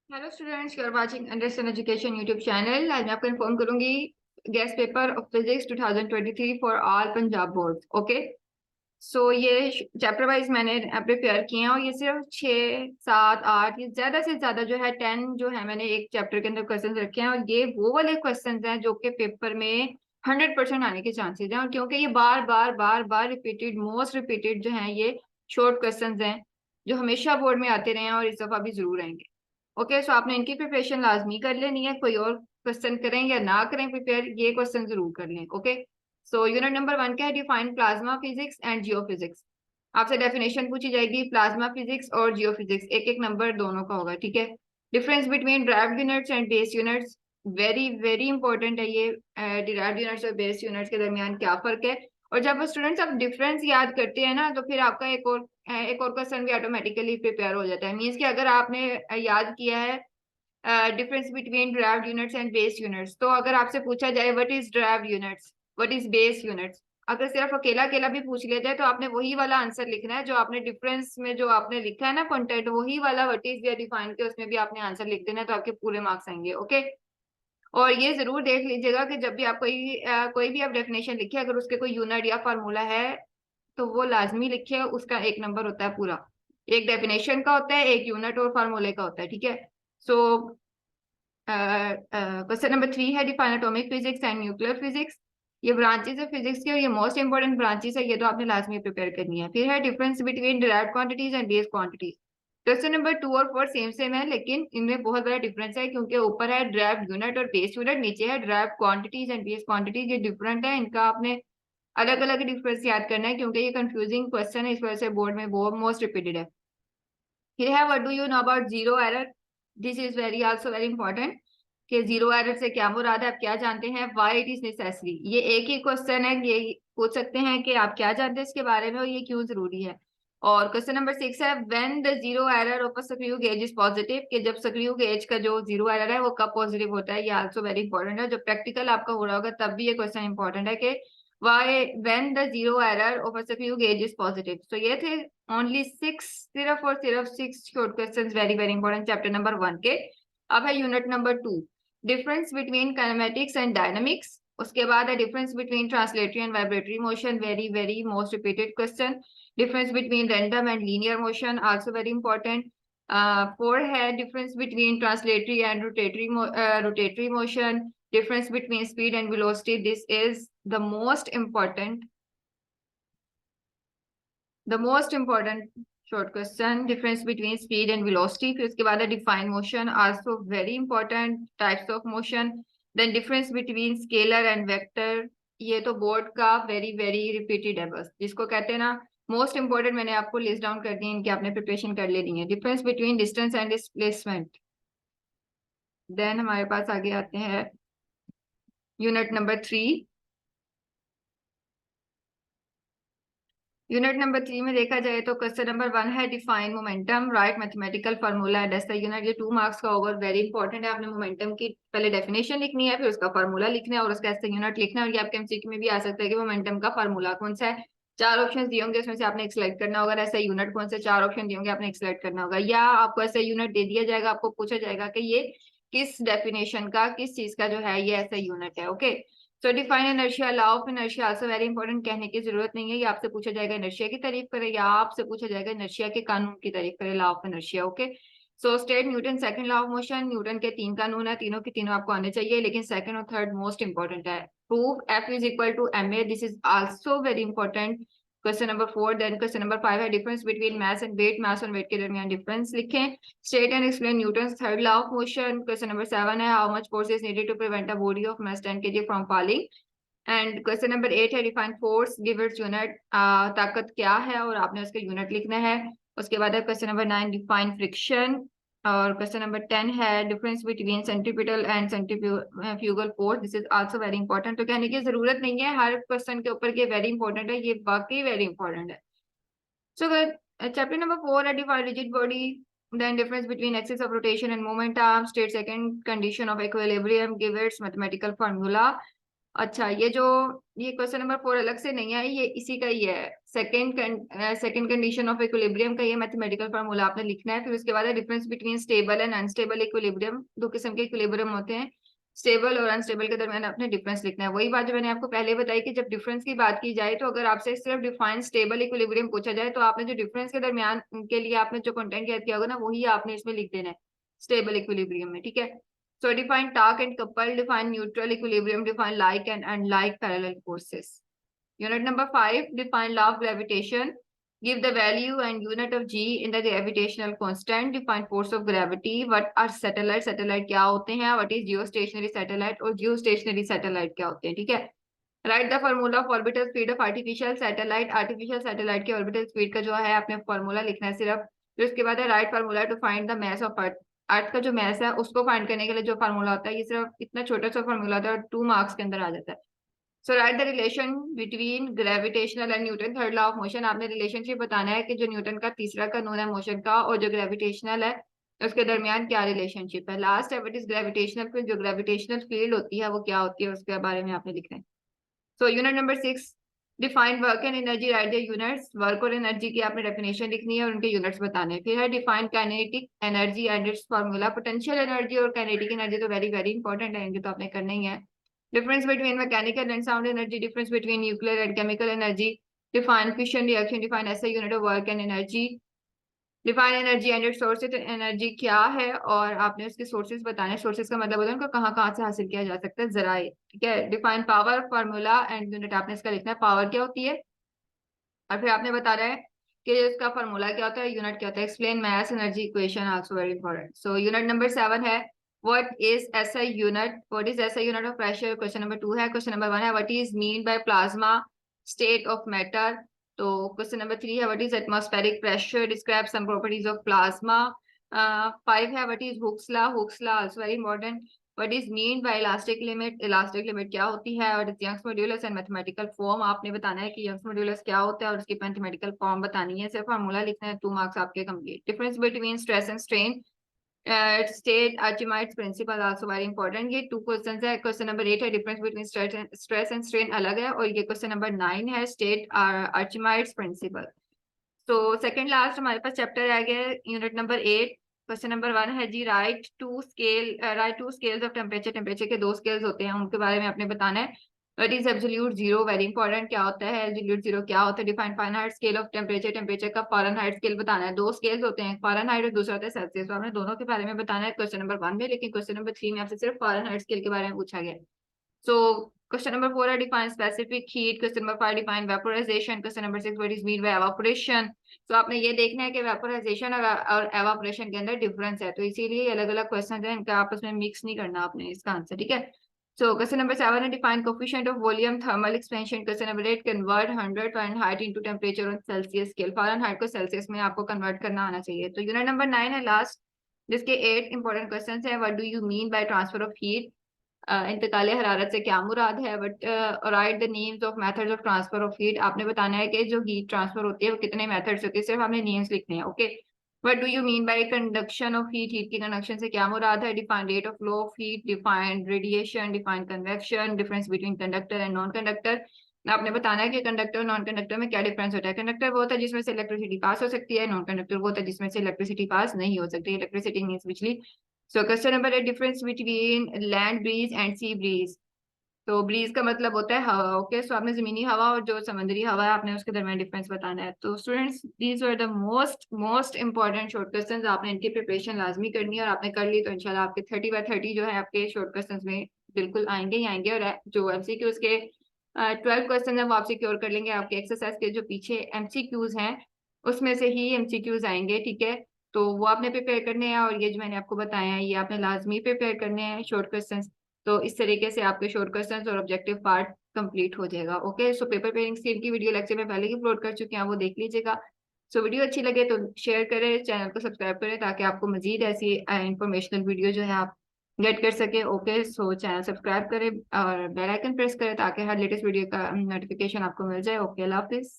Hello students, you are watching understand education YouTube channel. आज मैं आपको इन्फॉर्म करूंगी guess paper of physics 2023 for all Punjab board. Okay, so ये chapter wise मैंने prepare किए हैं और ये सिर्फ 6 7 8 ये ज्यादा से ज्यादा जो है 10 जो है मैंने एक चैप्टर के अंदर क्वेश्चन रखे हैं और ये वो वाले क्वेश्चन हैं जो कि पेपर में 100% आने के चांसेस हैं। और क्योंकि ये बार बार बार बार रिपीटेड मोस्ट रिपीटेड जो है ये शॉर्ट क्वेश्चन हैं जो हमेशा बोर्ड में आते रहे हैं और इस दफा भी जरूर आएंगे। ओके, सो आपने इनकी प्रिपरेशन लाजमी कर लेनी है। कोई और क्वेश्चन करें या ना करें प्रिपेयर, ये क्वेश्चन जरूर कर लें। ओके, सो यूनिट नंबर 1 क्या है? Define plasma physics and Jio physics. आपसे डेफिनेशन पूछी जाएगी प्लाज्मा फिजिक्स और जियो फिजिक्स, एक एक नंबर दोनों का होगा। ठीक है। Difference between derived units and base units, very very important है ये। डिराइव्ड यूनिट्स और बेस यूनिट्स के दरमियान क्या फर्क है? और जब स्टूडेंट्स आप डिफरेंस याद करते हैं ना तो फिर आपका एक और क्वेश्चन भी ऑटोमेटिकली प्रिपेयर हो जाता है। मीन्स कि अगर आपने याद किया है difference between derived units and base units, तो अगर आपसे पूछा जाए what is derived units, what is base units, अगर सिर्फ अकेला अकेला भी पूछ लिया जाए तो आपने वही वाला आंसर लिखना है जो आपने डिफरेंस में जो आपने लिखा है ना कंटेंट, वही वाला व्हाट इज या डिफाइन के उसमें भी आपने आंसर लिख देना है, तो आपके पूरे मार्क्स आएंगे। ओके, और ये जरूर देख लीजिएगा कि जब भी आप कोई भी आप डेफिनेशन लिखे, अगर उसके कोई यूनिट या फार्मूला है तो वो लाजमी लिखे, उसका एक नंबर होता है पूरा। एक डेफिनेशन का होता है, एक यूनिट और फार्मूले का होता है। ठीक है। सो क्वेश्चन नंबर 3 है define atomic physics and nuclear physics. ये ब्रांचेस है फिजिक्स की और ये मोस्ट इंपोर्टेंट ब्रांचेस है, ये तो आपने लाजमी प्रिपेयर करनी है। फिर है difference between derived quantities and base quantities. Question number 2 और 4 सेम सेम है, लेकिन इनमें बहुत बड़ा डिफरेंस है क्योंकि ऊपर है डिराइव्ड यूनिट और बेस यूनिट, नीचे है derived quantities and base quantities. ये डिफरेंट है, इनका आपने अलग अलग डिफरेंस याद करना है क्योंकि ये कंफ्यूजिंग क्वेश्चन है, इस वजह से बोर्ड में वो मोस्ट रिपीटेड है। फिर है what do you know about zero error. This is very also very important कि जीरो एरर से क्या मुराद है, आप क्या जानते हैं। व्हाई इट इज नेसेसरी, ये एक ही क्वेश्चन है, ये पूछ सकते हैं कि आप क्या जानते हैं इसके बारे में और ये क्यों जरूरी है। और क्वेश्चन नंबर 6 है when the zero error of a screw gauge is positive, कि जब स्क्रू गेज का जो जीरो एरर है वो कब पॉजिटिव होता है। ये आल्सो वेरी इंपॉर्टेंट है, जो प्रैक्टिकल आपका हो रहा होगा तब भी ये क्वेश्चन इंपॉर्टेंट है कि why when the zero error of a CPU gauge is positive। So ये थे ओनली 6, सिर्फ और सिर्फ 6 short questions, very very important chapter number 1 के। अब है unit number 2, difference between kinematics and dynamics. उसके बाद है difference between translatory and vibratory motion, very very most repeated question. Difference between random and linear motion, also very important. 4 है difference between translatory and rotatory motion, difference between speed and velocity. This is the most important short question, difference between speed and velocity। फिर उसके बाद है define motion, also very important types of motion। then difference between scalar and vector, ये तो board का very very repeated है, बस जिसको कहते हैं ना मोस्ट इंपॉर्टेंट, मैंने आपको लिस्ट डाउन कर दी है, इनकी आपने प्रिपरेशन कर लेनी है। Difference between distance and displacement. Then हमारे पास आगे आते हैं यूनिट नंबर 3। यूनिट नंबर 3 में देखा जाए तो क्वेश्चन नंबर 1 है define momentum, right mathematical formula and the unit. ये 2 मार्क्स का होगा, वेरी इंपॉर्टेंट है। आपने मोमेंटम की पहले डेफिनेशन लिखनी है, फिर उसका फार्मूला लिखना है और उसका ऐसा यूनिट लिखना है। और ये आपके एमसीक्यू में भी आ सकता है कि मोमेंटम का फार्मूला कौन सा है। 4 ऑप्शन दिए होंगे, उसमें से आपने एक सिलेक्ट करना होगा। ऐसा यूनिट कौन से 4 ऑप्शन दिए होंगे, आपने एक सिलेक्ट करना होगा। या आपको ऐसा यूनिट दे दिया जाएगा, आपको पूछा जाएगा कि ये किस डेफिनेशन का, किस चीज का जो है ये ऐसा यूनिट है। Okay, so define inertia, law of inertia, also very important, कहने की जरूरत नहीं है। ये आपसे पूछा जाएगा इनर्शिया की तारीफ करे या आपसे पूछा जाएगा इनर्शिया के कानून की तारीफ करे, law of inertia. Okay, so state Newton second law of motion. Newton के 3 कानून है, तीनों के तीनों आपको आने चाहिए, लेकिन सेकंड और थर्ड मोस्ट इंपॉर्टेंट है। Prove F is equal to M A, this is also very important. Question number 4। Then question number 5 है difference between mass and weight, mass और वेट के दरमियान डिफरेंस लिखें। State and explain Newton third law of motion. Question number 7 है how much force is needed to prevent a body of mass 10 kg from falling. And question number 8 है define force, give its unit, ताकत क्या है और आपने उसका unit लिखना है। उसके बाद है क्वेश्चन नंबर 9 डिफाइन फ्रिक्शन। और क्वेश्चन नंबर 10 है difference between centripetal and centrifugal force, this is also very important. तो कहने की जरूरत नहीं है हर क्वेश्चन के ऊपर, ये वेरी इंपॉर्टेंट है, ये वाकई वेरी इंपॉर्टेंट है। सो चैप्टर नंबर 4 है define rigid body, then difference between axis of rotation and momentum, state second condition of equilibrium, give its mathematical formula। अच्छा, ये क्वेश्चन नंबर 4 अलग से नहीं है, ये इसी का ही है। सेकंड कंडीशन ऑफ इक्विलिब्रियम का ये मैथमेटिकल फार्मूला आपने लिखना है। फिर उसके बाद है difference between stable and unstable equilibrium. दो किस्म के इक्विलिब्रियम होते हैं, स्टेबल और अनस्टेबल के दरमियान आपने डिफरेंस लिखना है। वही बात जो मैंने आपको पहले बताई कि जब डिफरेंस की बात की जाए, तो अगर आपसे सिर्फ डिफाइन स्टेबल इक्विलिब्रियम पूछा जाए, तो आपने जो डिफरेंस के दरमियान के लिए आपने जो कंटेंट याद किया होगा ना, वही आपने इसमें लिख देना है स्टेबल इक्विलिब्रियम में, ठीक है। So define dark and coupled, define neutral equilibrium, define like and unlike parallel forces. Unit number 5, define law of gravitation. Give the value and unit of G in the gravitational constant. Define force of gravity. What are satellite? Satellite क्या होते हैं? What is geostationary satellite? और geostationary satellite क्या होते हैं? ठीक है. Write the formula of orbital speed of artificial satellite. Artificial satellite के orbital speed का जो है आपने formula लिखना है सिर्फ. फिर उसके बाद है write formula to find the mass of Earth. अर्थ का जो मैस है उसको फाइंड करने के लिए जो फार्मूला होता है, ये सिर्फ इतना छोटा सा फार्मूला होता है और 2 मार्क्स के अंदर आ जाता है। So write the relation between gravitational and Newton third law of motion. आपने रिलेशनशिप बताना है कि जो न्यूटन का तीसरा कानून है मोशन का और जो ग्रेविटेशनल है उसके दरमियान क्या रिलेशनशिप है। लास्ट है व्हाट इज ग्रेविटेशनल फील्ड। जो ग्रेविटेशनल फील्ड होती है वो क्या होती है, उसके बारे में आपने लिखना है। सो unit number 6, define work and energy, right the units. Work और एनर्जी की आपने डेफिनेशन लिखनी है और उनके यूनिट्स बताने हैं। फिर है define kinetic energy and its formula. Potential energy और काइनेटिक एनर्जी तो वेरी वेरी इंपॉर्टेंट है, इनके तो आपने करना ही है। Difference between mechanical and sound energy, difference between nuclear and chemical energy, define fission reaction, define SI unit of work and energy, define energy and its sources. Energy क्या है और आपने उसके सोर्सेज बताने। सोर्सेज का मतलब होता है उनको कहाँ कहाँ से हासिल किया जा सकता है, जराए, ठीक है। Define power formula and unit, आपने इसका लिखना है पावर क्या होती है और फिर आपने बता रहा है कि इसका फार्मूला क्या होता है, यूनिट क्या होता है। Explain math energy equation, also very important. So unit number 7 है what is SI unit. What is SI unit of pressure, question number 2 है। क्वेश्चन नंबर 1 है what is mean by plasma state of matter. तो question number 3 है what is atmospheric pressure, describe some properties of plasma. 5 है what is Hooke's law, Hooke's law also very important. What is mean bye elastic limit, elastic limit क्या होती है। और Young's modulus and mathematical form, आपने बताना है कि Young's modulus क्या होता है और उसकी मैथमेटिकल फॉर्म बतानी है। सिर्फ फार्मूला लिखना है, 2 मार्क्स आपके complete. Difference between stress and strain, state Archimedes principle, also very important. ये 2 क्वेश्चंस है। क्वेश्चन नंबर 8 है difference between stress and strain अलग है, और ये क्वेश्चन नंबर 9 है स्टेट आर्चिमाइड्स प्रिंसिपल। तो सेकंड लास्ट हमारे पास चैप्टर रह गया है यूनिट नंबर 8। क्वेश्चन नंबर 1 है जी write two scales of temperature. Temperature के 2 स्केल्स होते हैं, उनके बारे में आपने बताना है। What is absolute zero, very important, क्या होता है एब्सोल्यूट जीरो, क्या होता है। Define Fahrenheit scale of temperature, temperature का फारेनहाइट स्केल बताना है। 2 स्केल्स होते हैं, फारेनहाइट और दूसरा होता है सेल्सियस, तो आपने दोनों के बारे में बताना है क्वेश्चन नंबर 1 में। लेकिन क्वेश्चन नंबर 3 में आपसे सिर्फ फारेनहाइट स्केल के बारे में पूछा गया है। So question number 4 है define specific heat, question number 5 define vaporization, question number 6 what is mean by evaporation। तो आपने ये देखना है कि वेपोराइजेशन और एवापोरेशन के अंदर डिफरेंस है, तो इसीलिए अलग अलग क्वेश्चन है, इनका आपस में मिक्स नहीं करना आपने इसका आंसर, ठीक है। सो क्वेश्चन नंबर 7 है define coefficient of volume thermal expansion. Question number 8 convert 100 Fahrenheit into temperature on Celsius scale. Fahrenheit को सेल्सियस में आपको कन्वर्ट करना आना चाहिए। तो यूनिट नंबर 9 है लास्ट, जिसके 8 इंपॉर्टेंट क्वेश्चन है। What do you mean by transfer of heat, इंतकाल हरारत से क्या मुराद है। But right the names of methods of transfer of heat, आपने बताना है कि जो हीट ट्रांसफर होती है वो कितने मेथड्स होती है, सिर्फ आपने नेम्स लिखने हैं, okay. What do you mean by conduction of heat, heat की कंडक्शन से क्या मुराद है। Define rate of flow of heat, define radiation, define convection, difference between conductor and non conductor. आपने बताना है कि कंडक्टर और नॉन कंडक्टर में क्या डिफरेंस होता है। कंडक्टर वो होता है जिसमें से इलेक्ट्रिसिटी पास हो सकती है, नॉन कंडक्टर वो होता है जिसमें से इलेक्ट्रिसिटी पास नहीं हो सकती। इलेक्ट्रिसिटी मीन्स बिजली। So question number 8 difference between land breeze and sea breeze. तो ब्रीज का मतलब होता है हवा, ओके। सो आपने जमीनी हवा और जो समुद्री हवा है आपने उसके दरमियान डिफरेंस बताना है। तो students these are the most most important short questions, आपने इनकी प्रिपरेशन लाजमी करनी है और आपने कर ली तो इंशाल्लाह आपके 30/30 जो है आपके शॉर्ट क्वेश्चंस में बिल्कुल आएंगे ही आएंगे। और जो एमसीक्यूज के 12 क्वेश्चन है वो आप सिक्योर कर लेंगे। आपके एक्सरसाइज के जो पीछे एमसीक्यूज हैं उसमें से ही एमसीक्यूज आएंगे, ठीक है। तो वो आपने प्रिपेयर करने हैं और ये जो मैंने आपको बताया है ये आपने लाजमी प्रिपेयर करने हैं शॉर्ट क्वेश्चन। तो इस तरीके से आपके शॉर्ट क्वेश्चंस और ऑब्जेक्टिव पार्ट कंप्लीट हो जाएगा, okay. So paper pairing skill की वीडियो लेक्चर में पहले ही अपलोड कर चुके हैं, वो देख लीजिएगा। सो वीडियो अच्छी लगे तो शेयर करें, चैनल को सब्सक्राइब करें ताकि आपको मजीद ऐसी इंफॉर्मेशनल वीडियो जो है आप गेट कर सके, ओके। सो चैनल सब्सक्राइब करें और बेल आइकन प्रेस करें ताकि हर लेटेस्ट वीडियो का नोटिफिकेशन आपको मिल जाए, ओके। अल्लाह हाफिज।